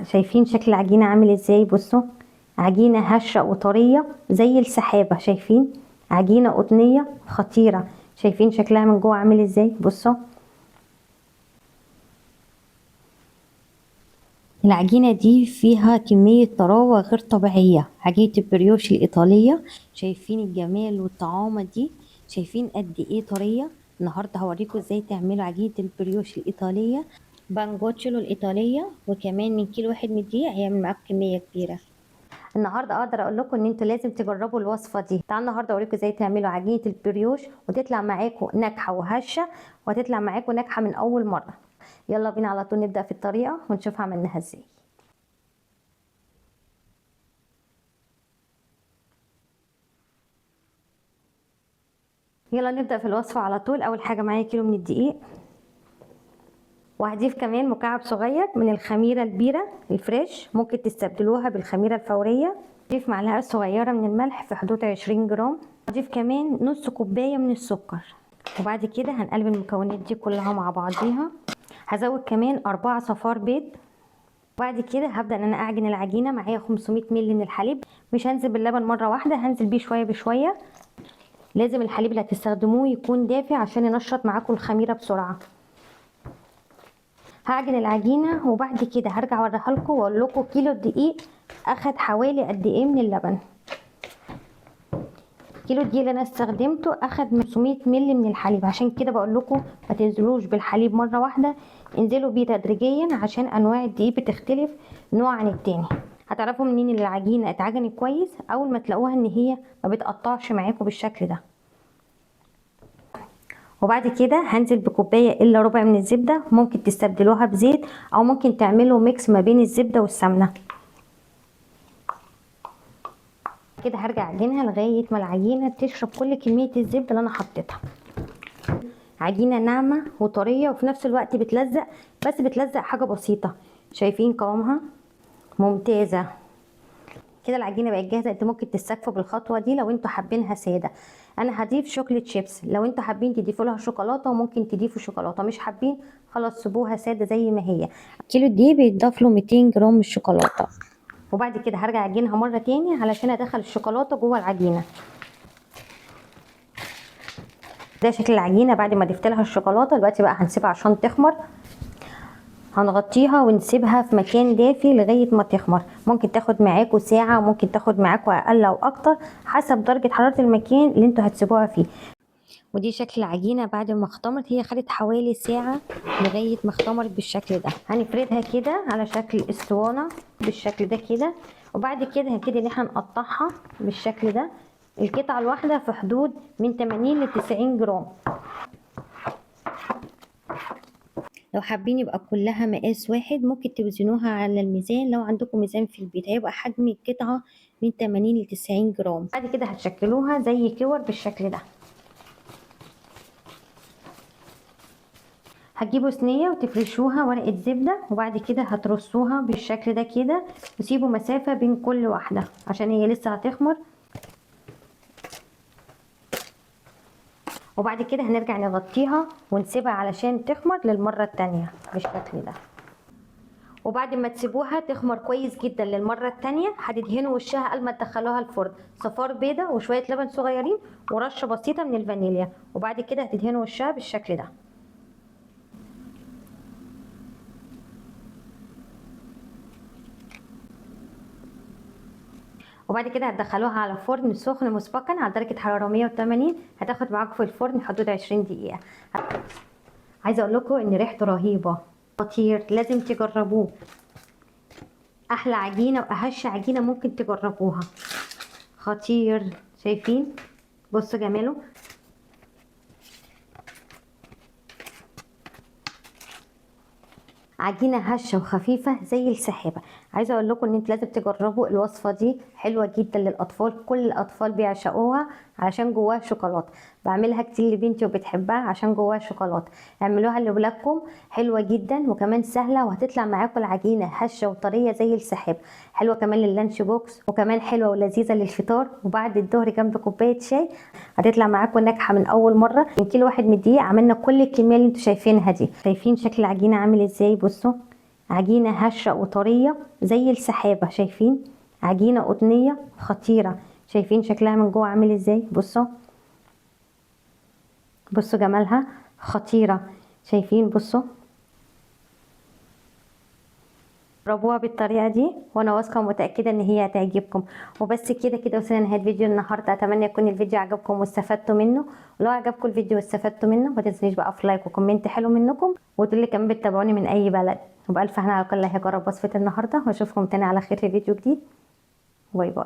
شايفين شكل العجينة عامل ازاي؟ بصوا، عجينة هشة وطرية زي السحابة. شايفين؟ عجينة قطنية خطيرة. شايفين شكلها من جوه عامل ازاي؟ بصوا، العجينة دي فيها كمية طراوة غير طبيعية. عجينة البريوش الإيطالية. شايفين الجمال والطعامة دي؟ شايفين قد ايه طرية؟ النهاردة هوريكم ازاي تعملوا عجينة البريوش الإيطالية بانجوتشيلو الإيطالية، وكمان من كيلو واحد من الدقيق هيعمل معاكم كمية كبيرة. النهارده اقدر اقول لكم ان انتوا لازم تجربوا الوصفه دي. تعالوا النهارده اوريكم ازاي تعملوا عجينه البريوش وتطلع معاكم ناجحه وهشه، وتطلع معاكم ناجحه من اول مره. يلا بينا على طول نبدا في الطريقه ونشوف عملناها ازاي. يلا نبدا في الوصفه على طول. اول حاجه معايا كيلو من الدقيق، وهضيف كمان مكعب صغير من الخميره البيره الفريش، ممكن تستبدلوها بالخميره الفوريه. اضيف معلقه صغيره من الملح في حدود 20 جرام. اضيف كمان نص كوبايه من السكر. وبعد كده هنقلب المكونات دي كلها مع بعضيها. هزود كمان 4 صفار بيض. وبعد كده هبدا ان انا اعجن العجينه. معايا 500 مللي من الحليب. مش هنزل باللبن مره واحده، هنزل بيه شويه بشويه. لازم الحليب اللي هتستخدموه يكون دافي عشان ينشط معاكم الخميره بسرعه. هعجن العجينه وبعد كده هرجع اوريها لكم واقول لكم كيلو الدقيق اخد حوالي قد ايه من اللبن. كيلو الدقيق اللي انا استخدمته اخد 500 مللي من الحليب، عشان كده بقول لكم ما تنزلوش بالحليب مره واحده، انزلوا بيه تدريجيا عشان انواع الدقيق بتختلف نوع عن التاني. هتعرفوا منين ان العجينه اتعجنت كويس؟ اول ما تلاقوها ان هي ما بتقطعش معاكم بالشكل ده. وبعد كده هنزل بكوبايه الا ربع من الزبده، ممكن تستبدلوها بزيت او ممكن تعملوا ميكس ما بين الزبده والسمنه. كده هرجع اعجنها لغايه ما العجينه تشرب كل كميه الزبده اللي انا حطيتها. عجينه ناعمه وطريه وفي نفس الوقت بتلزق، بس بتلزق حاجه بسيطه. شايفين قوامها؟ ممتازه. كده العجينه بقت جاهزه. انتوا ممكن تستكفوا بالخطوه دي لو انتوا حابينها ساده. انا هضيف شوكليت شيبس، لو انتوا حابين تضيفوا لها شوكولاته وممكن تضيفوا شوكولاته، مش حابين خلاص سيبوها ساده زي ما هي. كيلو دي بيتضاف له 200 جرام من الشوكولاته. وبعد كده هرجع اعجنها مره تاني علشان ادخل الشوكولاته جوه العجينه. ده شكل العجينه بعد ما ضفت لها الشوكولاته. دلوقتي بقى هنسيبها عشان تخمر. هنغطيها ونسيبها في مكان دافي لغايه ما تخمر. ممكن تاخد معاكم ساعه وممكن تاخد معاكم اقل او اكتر حسب درجه حراره المكان اللي انتوا هتسيبوها فيه. ودي شكل العجينه بعد ما اختمرت. هي خدت حوالي ساعه لغايه ما اختمرت بالشكل ده. هنفردها كده على شكل اسطوانه بالشكل ده كده. وبعد كده هنبتدي ان احنا نقطعها بالشكل ده. القطعه الواحده في حدود من 80 ل 90 جرام. لو حابين يبقى كلها مقاس واحد ممكن توزنوها على الميزان. لو عندكم ميزان في البيت هيبقى حجم القطعة من 80 ل 90 جرام. بعد كده هتشكلوها زي كور بالشكل ده. هتجيبوا صينية وتفرشوها ورقة زبدة، وبعد كده هترصوها بالشكل ده كده، وسيبوا مسافة بين كل واحدة عشان هي لسه هتخمر. وبعد كده هنرجع نغطيها ونسيبها علشان تخمر للمرة التانية بالشكل ده. وبعد ما تسيبوها تخمر كويس جدا للمرة التانية هتدهنوا وشها قبل ما تدخلوها الفرن صفار بيضة وشوية لبن صغيرين ورشة بسيطة من الفانيليا. وبعد كده هتدهنوا وشها بالشكل ده. وبعد كده هتدخلوها على فرن سخن مسبقا على درجة حرارة 180. هتاخد معاكم في الفرن حدود 20 دقيقة. عايزة اقول لكم ان ريحته رهيبة، خطير، لازم تجربوه. احلى عجينة واهش عجينة ممكن تجربوها، خطير. شايفين؟ بصوا جماله. عجينه هشه وخفيفه زي السحابه. عايزه اقول لكم ان انتوا لازم تجربوا الوصفه دي، حلوه جدا للاطفال. كل الاطفال بيعشقوها علشان جواها شوكولاته. بعملها كتير لبنتي وبتحبها عشان جواها شوكولاته. اعملوها لاولادكم، حلوه جدا وكمان سهله، وهتطلع معاكم العجينه هشه وطريه زي السحاب. حلوه كمان لللانش بوكس، وكمان حلوه ولذيذه للفطار وبعد الظهر جنب كوبايه شاي. هتطلع معاكم ناجحه من اول مره. كيلو واحد من الدقيق عملنا كل الكميه اللي انتوا شايفينها دي. شايفين شكل العجينه عامل ازاي؟ بصوا عجينة هشة وطرية زي السحابة، شايفين؟ عجينة قطنية خطيرة. شايفين شكلها من جوه عامل ازاي؟ بصوا بصوا جمالها، خطيرة. شايفين؟ بصوا، جربوها بالطريقه دي وانا واثقه ومتاكده ان هي هتعجبكم. وبس كده كده وصلنا لنهايه فيديو النهارده. اتمنى يكون الفيديو عجبكم واستفدتوا منه. ولو عجبكم الفيديو واستفدتوا منه ما تنسونيش بقى في لايك وكومنت حلو منكم، وتقولوا لي كمان بتتابعوني من اي بلد. وبالف هنا على كل اللي هيجرب وصفه النهارده، واشوفكم تاني على خير في فيديو جديد. باي باي.